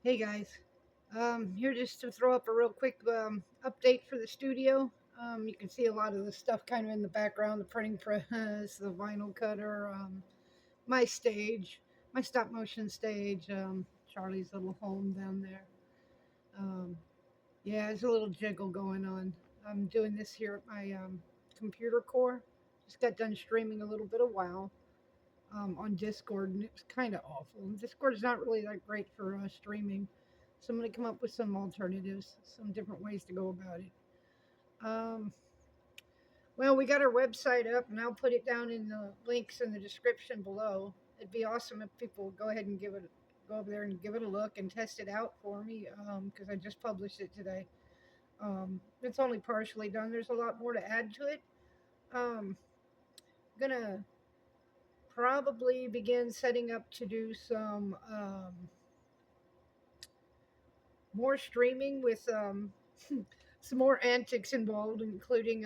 Hey guys, here just to throw up a real quick update for the studio. You can see a lot of the stuff kind of in the background, the printing press, the vinyl cutter, my stage, my stop motion stage, Charlie's little home down there. Um, yeah, there's a little jiggle going on. I'm doing this here at my computer core. Just got done streaming a little bit of WoW on Discord, and it was kind of awful. And Discord is not really that great for streaming, so I'm going to come up with some alternatives, some different ways to go about it. Um, well, we got our website up, and I'll put it down in the links in the description below. It'd be awesome if people would go ahead and go over there and give it a look and test it out for me, because I just published it today. It's only partially done. There's a lot more to add to it. Gonna probably begin setting up to do some more streaming with some more antics involved, including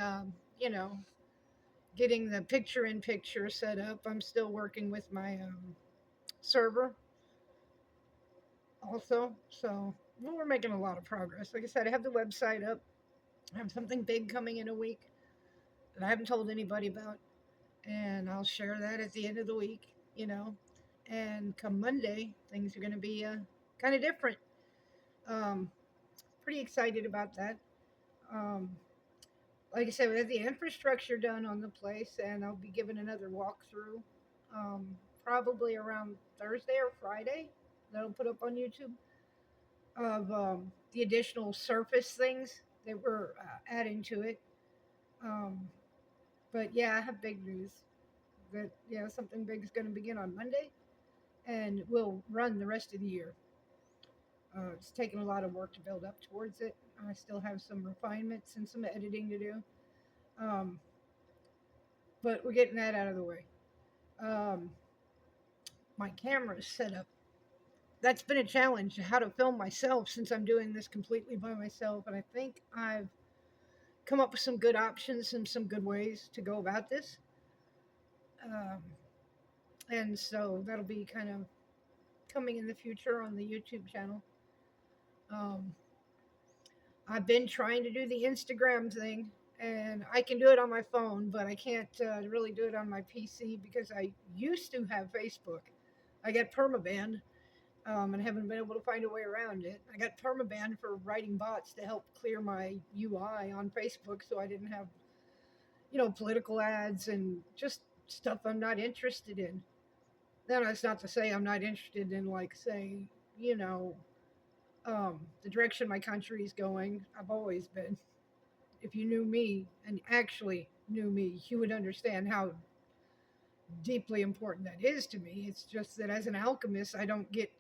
getting the picture in picture set up. I'm still working with my server also, so well, we're making a lot of progress. Like I said, I have the website up. I have something big coming in a week that I haven't told anybody about, and I'll share that at the end of the week. You know, and come Monday, things are going to be kind of different. Um, Pretty excited about that. Um, like I said, we have the infrastructure done on the place, and I'll be giving another walkthrough um, probably around Thursday or Friday. That'll put up on YouTube of the additional surface things that we're adding to it. Um, but yeah, I have big news that something big is going to begin on Monday, and will run the rest of the year. It's taken a lot of work to build up towards it. I still have some refinements and some editing to do. Um, but we're getting that out of the way. Um, my camera's set up. That's been a challenge how to film myself since I'm doing this completely by myself. And I think I've come up with some good options and some good ways to go about this. Um, and so that'll be kind of coming in the future on the YouTube channel. Um, I've been trying to do the Instagram thing, and I can do it on my phone, but I can't really do it on my PC because I used to have Facebook. I got permabanned and haven't been able to find a way around it. I got permabanned for writing bots to help clear my UI on Facebook, so I didn't have, political ads and just stuff I'm not interested in. Now, that's not to say I'm not interested in, like, say, you know, the direction my country is going. I've always been. If you knew me and actually knew me, you would understand how deeply important that is to me. It's just that as an alchemist, I don't get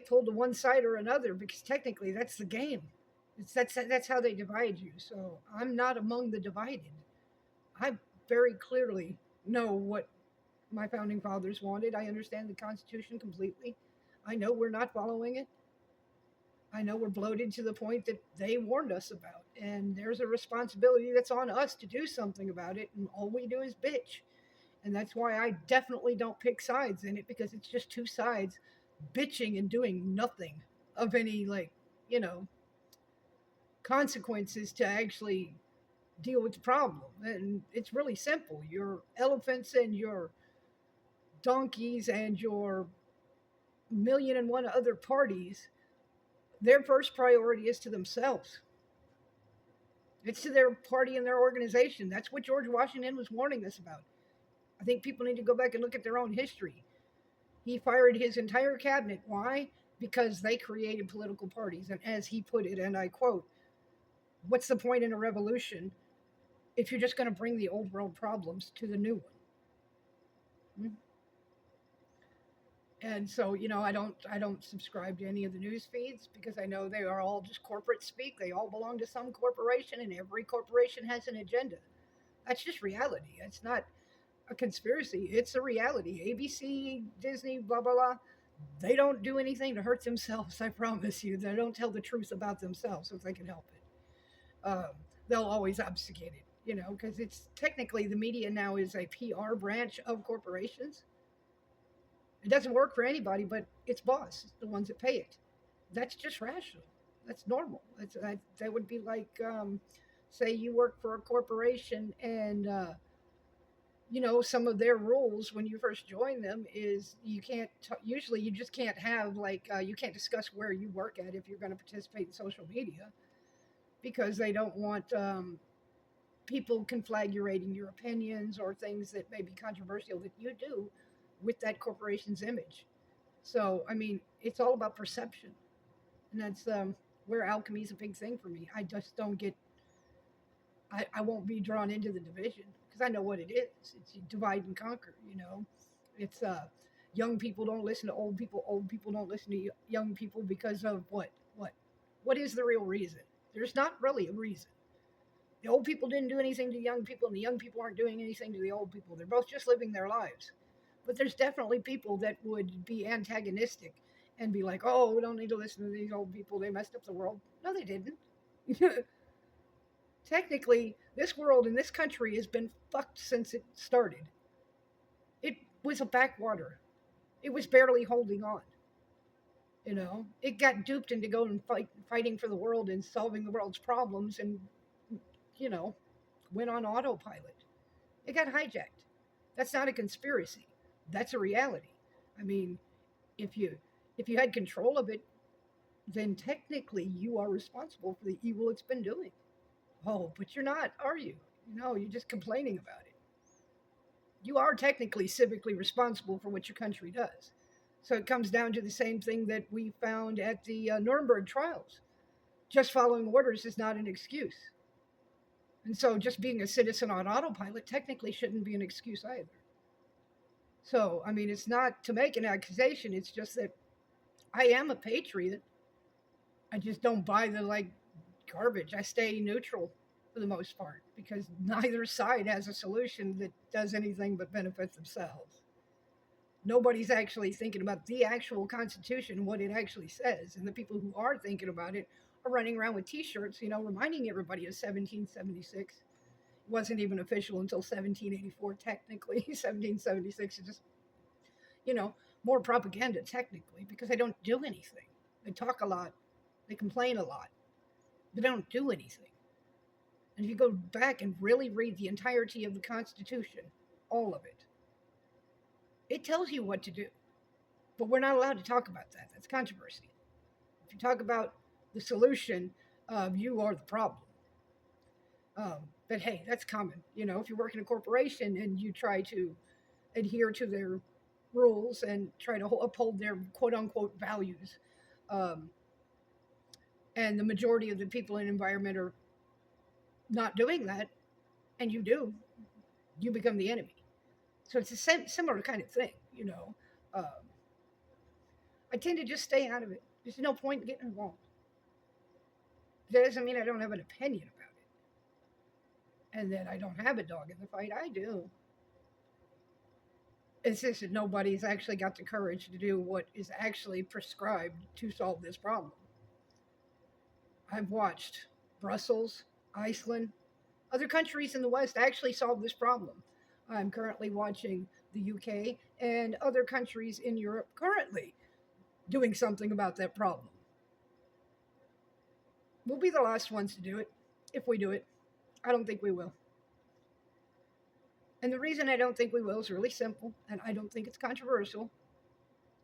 pulled to one side or another because technically that's the game. That's how they divide you. So I'm not among the divided. I very clearly know what my founding fathers wanted. I understand the Constitution completely. I know we're not following it. I know we're bloated to the point that they warned us about. And there's a responsibility that's on us to do something about it. And all we do is bitch. And that's why I definitely don't pick sides in it, because it's just two sides bitching and doing nothing of any, like, you know, consequences to actually deal with the problem. And it's really simple. Your elephants and your donkeys and your million and one other parties, their first priority is to themselves. It's to their party and their organization. That's what George Washington was warning us about. I think people need to go back and look at their own history. He fired his entire cabinet. Why? Because they created political parties. And as he put it, and I quote, what's the point in a revolution if you're just going to bring the old world problems to the new one? And so, I don't subscribe to any of the news feeds because I know they are all just corporate speak. They all belong to some corporation, and every corporation has an agenda. That's just reality. It's not a conspiracy. It's a reality. ABC, Disney, blah blah blah. They don't do anything to hurt themselves. I promise you. They don't tell the truth about themselves if they can help it. They'll always obfuscate it, because it's technically the media now is a PR branch of corporations. It doesn't work for anybody but its boss, it's the ones that pay it. That's just rational. That's normal. That would be like, say you work for a corporation and, some of their rules when you first join them is you can't, usually you just can't have like, you can't discuss where you work at if you're going to participate in social media because they don't want people conflagrating your opinions or things that may be controversial that you do with that corporation's image. So, I mean, it's all about perception. And that's where alchemy is a big thing for me. I just don't get, I won't be drawn into the division because I know what it is. It's divide and conquer, you know. It's young people don't listen to old people don't listen to young people because of what? What is the real reason? There's not really a reason. The old people didn't do anything to young people, and the young people aren't doing anything to the old people. They're both just living their lives. But there's definitely people that would be antagonistic and be like, oh, we don't need to listen to these old people. They messed up the world. No, they didn't. Technically, this world and this country has been fucked since it started. It was a backwater. It was barely holding on. It got duped into going and fighting for the world and solving the world's problems, and you know, went on autopilot. It got hijacked. That's not a conspiracy. That's a reality. I mean, if you had control of it, then technically you are responsible for the evil it's been doing. Oh, but you're not, are you? No, you're just complaining about it. You are technically civically responsible for what your country does. So it comes down to the same thing that we found at the Nuremberg trials. Just following orders is not an excuse. And so just being a citizen on autopilot technically shouldn't be an excuse either. So, I mean, it's not to make an accusation, it's just that I am a patriot. I just don't buy the like garbage. I stay neutral for the most part because neither side has a solution that does anything but benefit themselves. Nobody's actually thinking about the actual Constitution, what it actually says. And the people who are thinking about it are running around with t shirts, reminding everybody of 1776. It wasn't even official until 1784, technically. 1776 is just, you know, more propaganda, technically, because they don't do anything. They talk a lot, they complain a lot, they don't do anything. And if you go back and really read the entirety of the Constitution, all of it, it tells you what to do. But we're not allowed to talk about that. That's controversy. If you talk about the solution, you are the problem. But hey, that's common. If you work in a corporation and you try to adhere to their rules and try to uphold their quote unquote values, and the majority of the people in the environment are not doing that, and you do, you become the enemy. So it's a similar kind of thing. I tend to just stay out of it. There's no point in getting involved. That doesn't mean I don't have an opinion about it and that I don't have a dog in the fight. I do. It's just that nobody's actually got the courage to do what is actually prescribed to solve this problem. I've watched Brussels, Iceland, other countries in the West actually solve this problem. I'm currently watching the UK and other countries in Europe currently doing something about that problem. We'll be the last ones to do it, if we do it. I don't think we will. And the reason I don't think we will is really simple, and I don't think it's controversial,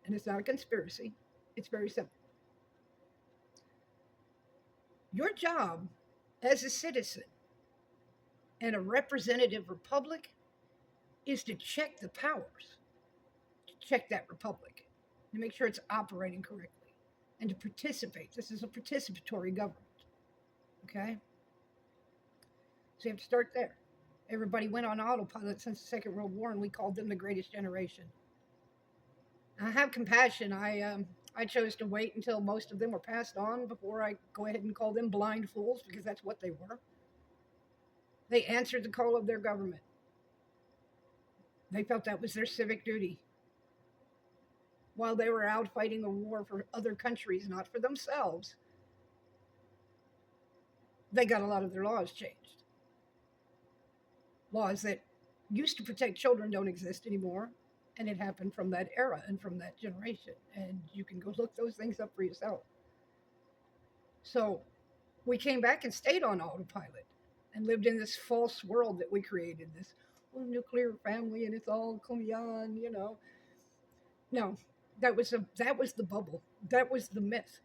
and it's not a conspiracy. It's very simple. Your job as a citizen and a representative republic is to check the powers, to check that republic, to make sure it's operating correctly, and to participate. This is a participatory government. Okay? So you have to start there. Everybody went on autopilot since the Second World War, and we called them the greatest generation. I have compassion. I chose to wait until most of them were passed on before I go ahead and call them blind fools, because that's what they were. They answered the call of their government. They felt that was their civic duty. While they were out fighting a war for other countries, not for themselves, they got a lot of their laws changed. Laws that used to protect children don't exist anymore. And it happened from that era and from that generation. And you can go look those things up for yourself. So we came back and stayed on autopilot and lived in this false world that we created, this nuclear family and it's all kumbaya, you know. No, that was the bubble. That was the myth.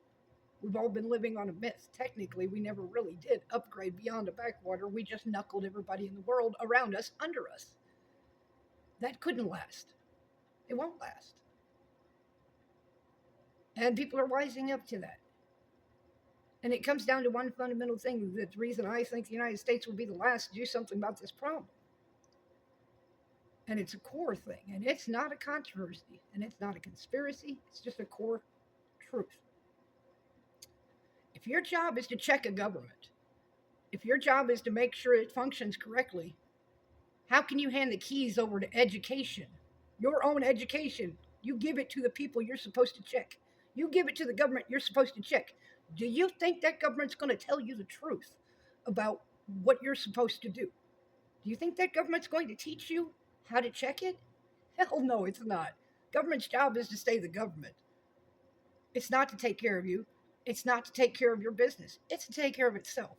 We've all been living on a myth. Technically, we never really did upgrade beyond a backwater. We just knuckled everybody in the world around us under us. That couldn't last. It won't last. And people are wising up to that. And it comes down to one fundamental thing, the reason I think the United States will be the last to do something about this problem. And it's a core thing. And it's not a controversy. And it's not a conspiracy. It's just a core truth. If your job is to check a government, if your job is to make sure it functions correctly, how can you hand the keys over to education? Your own education. You give it to the people you're supposed to check. You give it to the government you're supposed to check. Do you think that government's going to tell you the truth about what you're supposed to do? Do you think that government's going to teach you how to check it? Hell no, it's not. Government's job is to stay the government. It's not to take care of you. It's not to take care of your business. It's to take care of itself.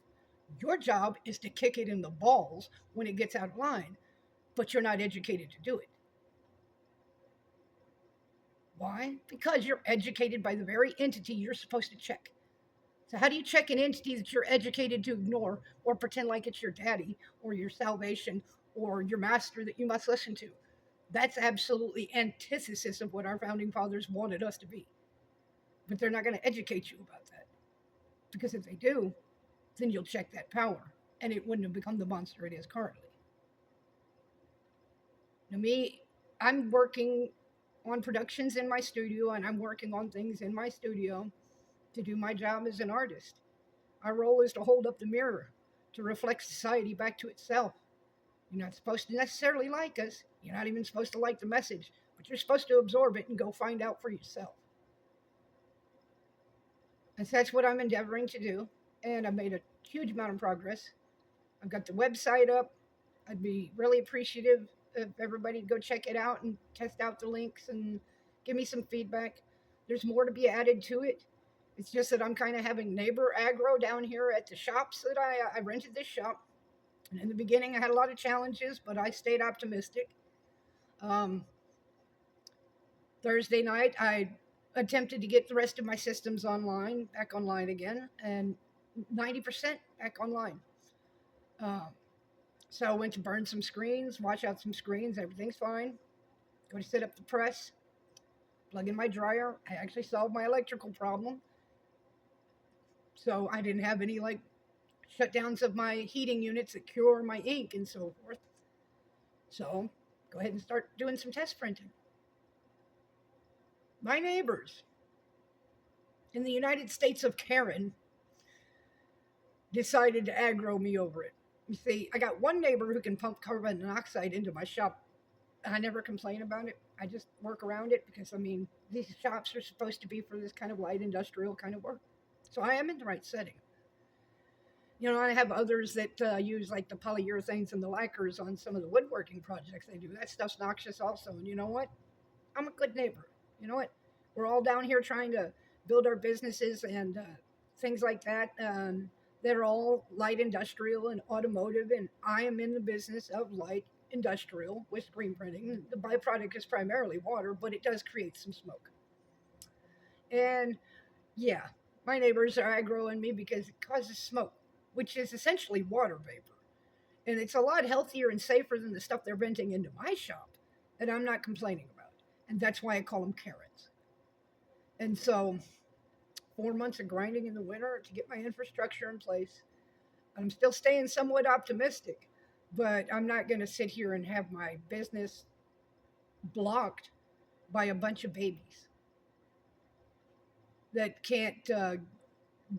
Your job is to kick it in the balls when it gets out of line, but you're not educated to do it. Why? Because you're educated by the very entity you're supposed to check. So, how do you check an entity that you're educated to ignore or pretend like it's your daddy or your salvation or your master that you must listen to? That's absolutely antithesis of what our founding fathers wanted us to be. But they're not going to educate you about that. Because if they do, then you'll check that power and it wouldn't have become the monster it is currently. Now, me, I'm working on productions in my studio and I'm working on things in my studio to do my job as an artist. Our role is to hold up the mirror, to reflect society back to itself. You're not supposed to necessarily like us. You're not even supposed to like the message, but you're supposed to absorb it and go find out for yourself. And so that's what I'm endeavoring to do. And I've made a huge amount of progress. I've got the website up. I'd be really appreciative if everybody go check it out and test out the links and give me some feedback. There's more to be added to it. It's just that I'm kind of having neighbor aggro down here at the shops that I rented this shop. And in the beginning, I had a lot of challenges, but I stayed optimistic. Um, Thursday night, I attempted to get the rest of my systems back online again, and 90% back online. Um, so I went to burn some screens, wash out some screens, everything's fine. Go to set up the press, plug in my dryer. I actually solved my electrical problem. So I didn't have any like shutdowns of my heating units that cure my ink and so forth. So go ahead and start doing some test printing. My neighbors in the United States of Karen decided to aggro me over it. You see, I got one neighbor who can pump carbon monoxide into my shop, and I never complain about it. I just work around it because, I mean, these shops are supposed to be for this kind of light industrial kind of work. So I am in the right setting. You know, I have others that use like the polyurethanes and the lacquers on some of the woodworking projects they do. That stuff's noxious also. And you know what? I'm a good neighbor. You know what? We're all down here trying to build our businesses and things like that. That are all light industrial and automotive. And I am in the business of light industrial with screen printing. The byproduct is primarily water, but it does create some smoke. And yeah, my neighbors are aggroing me because it causes smoke, which is essentially water vapor. And it's a lot healthier and safer than the stuff they're venting into my shop that I'm not complaining about. And that's why I call them Karens. And so 4 months of grinding in the winter to get my infrastructure in place. I'm still staying somewhat optimistic, but I'm not going to sit here and have my business blocked by a bunch of babies that can't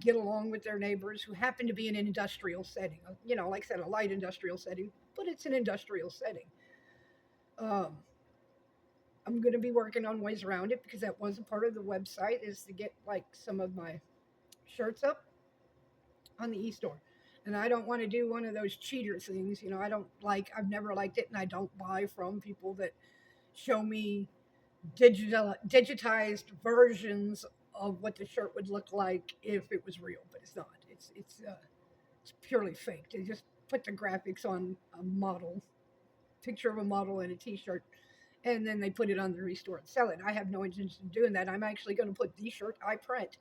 get along with their neighbors who happen to be in an industrial setting. You know, like I said, a light industrial setting, but it's an industrial setting. Um, I'm going to be working on ways around it because that was a part of the website is to get like some of my shirts up on the e-store. And I don't want to do one of those cheater things. You know, I've never liked it and I don't buy from people that show me digitized versions of what the shirt would look like if it was real, but it's not. It's purely fake. They just put the graphics on a model, picture of a model in a T-shirt, and then they put it on the restore and sell it. I have no intention of doing that. I'm actually going to put the shirt I print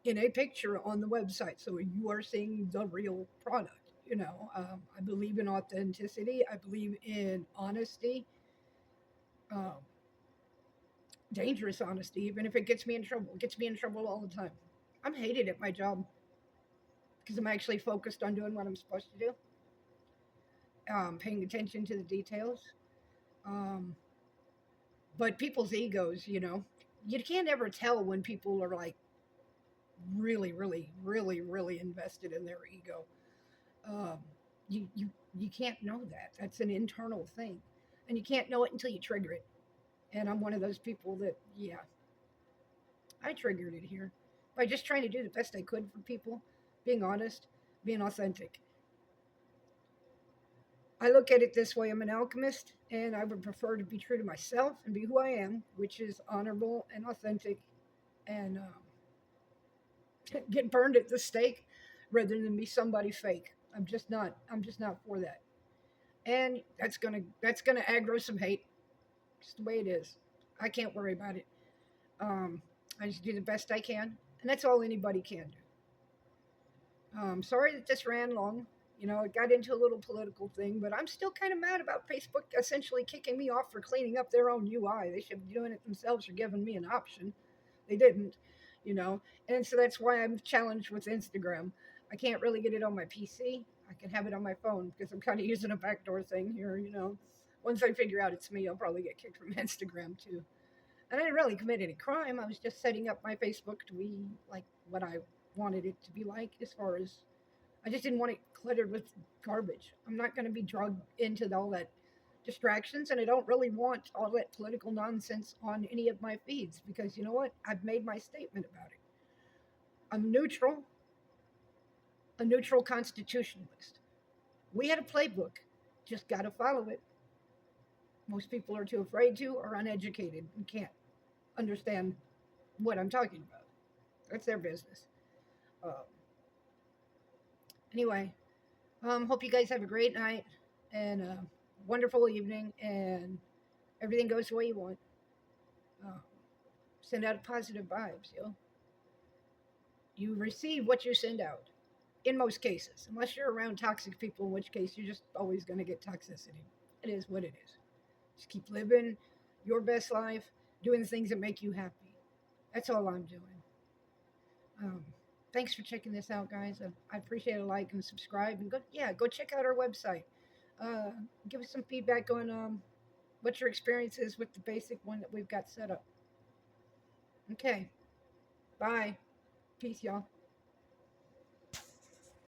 in a picture on the website, so you are seeing the real product. I believe in authenticity. I believe in honesty, um, dangerous honesty, even if it gets me in trouble. It gets me in trouble all the time. I'm hated at my job because I'm actually focused on doing what I'm supposed to do, paying attention to the details. Um, but people's egos, you can't ever tell when people are like really, really, really, really invested in their ego. Um, you can't know that. That's an internal thing, and you can't know it until you trigger it. And I'm one of those people that, yeah, I triggered it here by just trying to do the best I could for people, being honest, being authentic. I look at it this way: I'm an alchemist, and I would prefer to be true to myself and be who I am, which is honorable and authentic, and get burned at the stake rather than be somebody fake. I'm just not. I'm just not for that. And that's gonna aggro some hate. Just the way it is. I can't worry about it. I just do the best I can, and that's all anybody can do. Sorry that this ran long. It got into a little political thing, but I'm still kind of mad about Facebook essentially kicking me off for cleaning up their own UI. They should be doing it themselves or giving me an option. They didn't, you know, and so that's why I'm challenged with Instagram. I can't really get it on my PC. I can have it on my phone because I'm kind of using a backdoor thing here. Once I figure out it's me, I'll probably get kicked from Instagram too. And I didn't really commit any crime. I was just setting up my Facebook to be like what I wanted it to be like, as far as I just didn't want it cluttered with garbage. I'm not going to be drugged into all that distractions, and I don't really want all that political nonsense on any of my feeds because you know what? I've made my statement about it. I'm neutral, a neutral constitutionalist. We had a playbook, just got to follow it. Most people are too afraid to or uneducated and can't understand what I'm talking about. That's their business. Uh, anyway, hope you guys have a great night and a wonderful evening, and everything goes the way you want. Uh, Send out positive vibes. You receive what you send out. In most cases, unless you're around toxic people, in which case you're just always going to get toxicity. It is what it is. Just keep living your best life, doing the things that make you happy. That's all I'm doing. Um, Thanks for checking this out, guys. I appreciate a like and subscribe, and go check out our website. Uh, Give us some feedback on what your experience is with the basic one that we've got set up. Okay, bye. Peace, y'all.